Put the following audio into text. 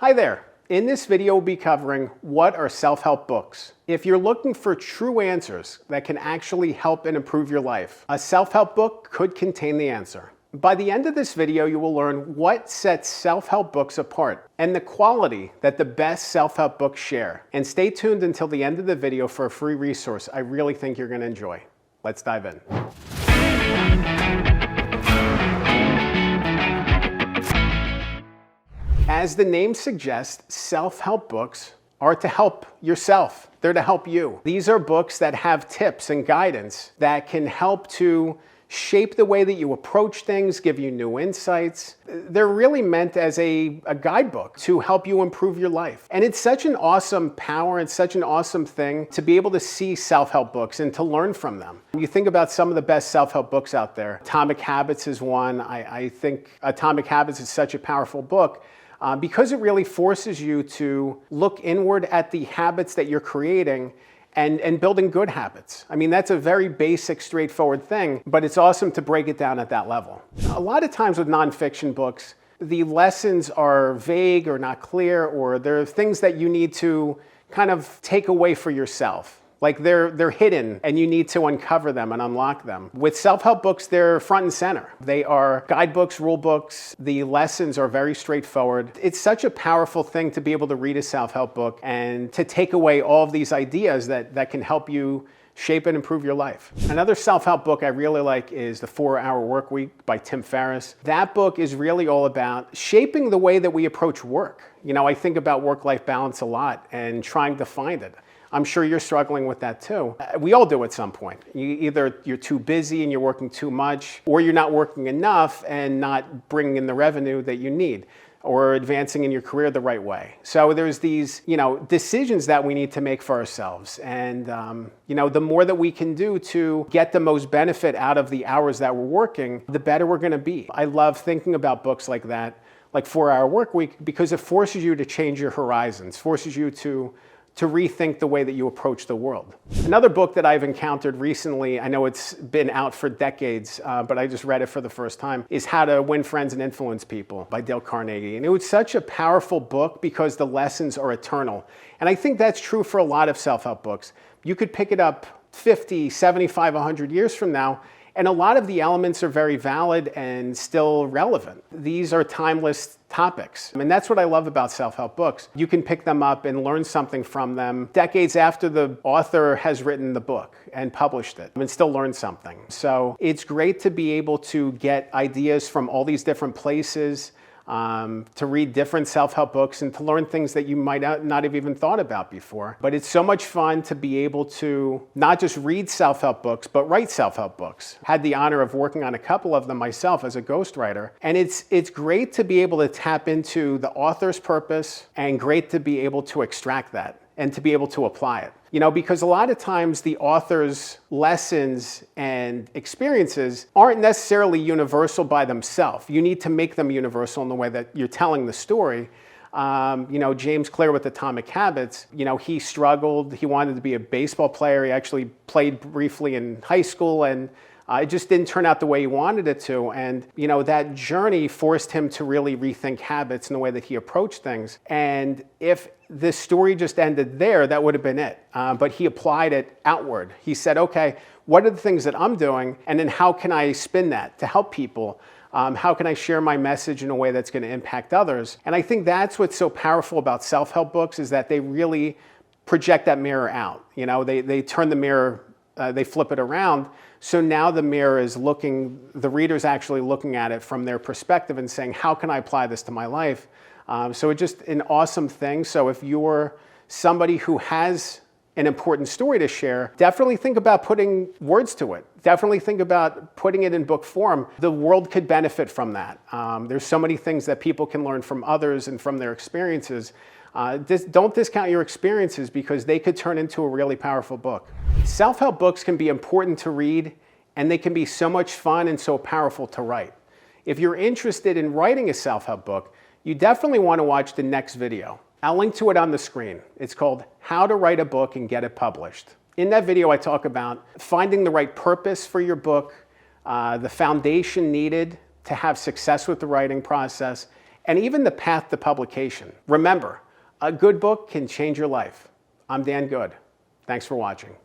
Hi there. In this video, we'll be covering what are self-help books. If you're looking for true answers that can actually help and improve your life, a self-help book could contain the answer. By the end of this video, you will learn what sets self-help books apart and the quality that the best self-help books share. And stay tuned until the end of the video for a free resource I really think you're going to enjoy. Let's dive in. As the name suggests, self-help books are to help yourself. They're to help you. These are books that have tips and guidance that can help to shape the way that you approach things, give you new insights. They're really meant as a guidebook to help you improve your life. And it's such an awesome power and such an awesome thing to be able to see self-help books and to learn from them. You think about some of the best self-help books out there. Atomic Habits is one. I think Atomic Habits is such a powerful book. Because it really forces you to look inward at the habits that you're creating and building good habits. I mean, that's a very basic, straightforward thing, but it's awesome to break it down at that level. A lot of times with nonfiction books, the lessons are vague or not clear, or there are things that you need to kind of take away for yourself. Like they're hidden and you need to uncover them and unlock them. With self-help books, they're front and center. They are guidebooks, rule books. The lessons are very straightforward. It's such a powerful thing to be able to read a self-help book and to take away all of these ideas that can help you shape and improve your life. Another self-help book I really like is The 4-Hour Workweek by Tim Ferriss. That book is really all about shaping the way that we approach work. You know, I think about work-life balance a lot and trying to find it. I'm sure you're struggling with that too. We all do at some point. Either you're too busy and you're working too much, or you're not working enough and not bringing in the revenue that you need, or advancing in your career the right way. So there's these, decisions that we need to make for ourselves. And, the more that we can do to get the most benefit out of the hours that we're working, the better we're gonna be. I love thinking about books like that, like 4-Hour Workweek, because it forces you to change your horizons, forces you to rethink the way that you approach the world. Another book that I've encountered recently, I know it's been out for decades, but I just read it for the first time, is How to Win Friends and Influence People by Dale Carnegie. And it was such a powerful book because the lessons are eternal. And I think that's true for a lot of self-help books. You could pick it up 50, 75, 100 years from now, and a lot of the elements are very valid and still relevant. These are timeless topics. And that's what I love about self-help books. You can pick them up and learn something from them decades after the author has written the book and published it and still learn something. So it's great to be able to get ideas from all these different places, to read different self-help books and to learn things that you might not have even thought about before. But it's so much fun to be able to not just read self-help books, but write self-help books. Had the honor of working on a couple of them myself as a ghostwriter. And it's great to be able to tap into the author's purpose and great to be able to extract that and to be able to apply it. Because a lot of times the author's lessons and experiences aren't necessarily universal by themselves. You need to make them universal in the way that you're telling the story. James Clear with Atomic Habits, he struggled. He wanted to be a baseball player. He actually played briefly in high school, and it just didn't turn out the way he wanted it to. And, that journey forced him to really rethink habits and the way that he approached things. And if this story just ended there, that would have been it. But he applied it outward. He said, okay, what are the things that I'm doing? And then how can I spin that to help people? How can I share my message in a way that's going to impact others? And I think that's what's so powerful about self-help books, is that they really project that mirror out. They turn the mirror, they flip it around. So now the mirror is the reader's actually looking at it from their perspective and saying, how can I apply this to my life? So it's just an awesome thing. So if you're somebody who has an important story to share, definitely think about putting words to it. Definitely think about putting it in book form. The world could benefit from that. There's so many things that people can learn from others and from their experiences. Don't discount your experiences, because they could turn into a really powerful book. Self-help books can be important to read, and they can be so much fun and so powerful to write. If you're interested in writing a self-help book, you definitely want to watch the next video. I'll link to it on the screen. It's called How to Write a Book and Get It Published. In that video, I talk about finding the right purpose for your book, the foundation needed to have success with the writing process, and even the path to publication. Remember, a good book can change your life. I'm Dan Good. Thanks for watching.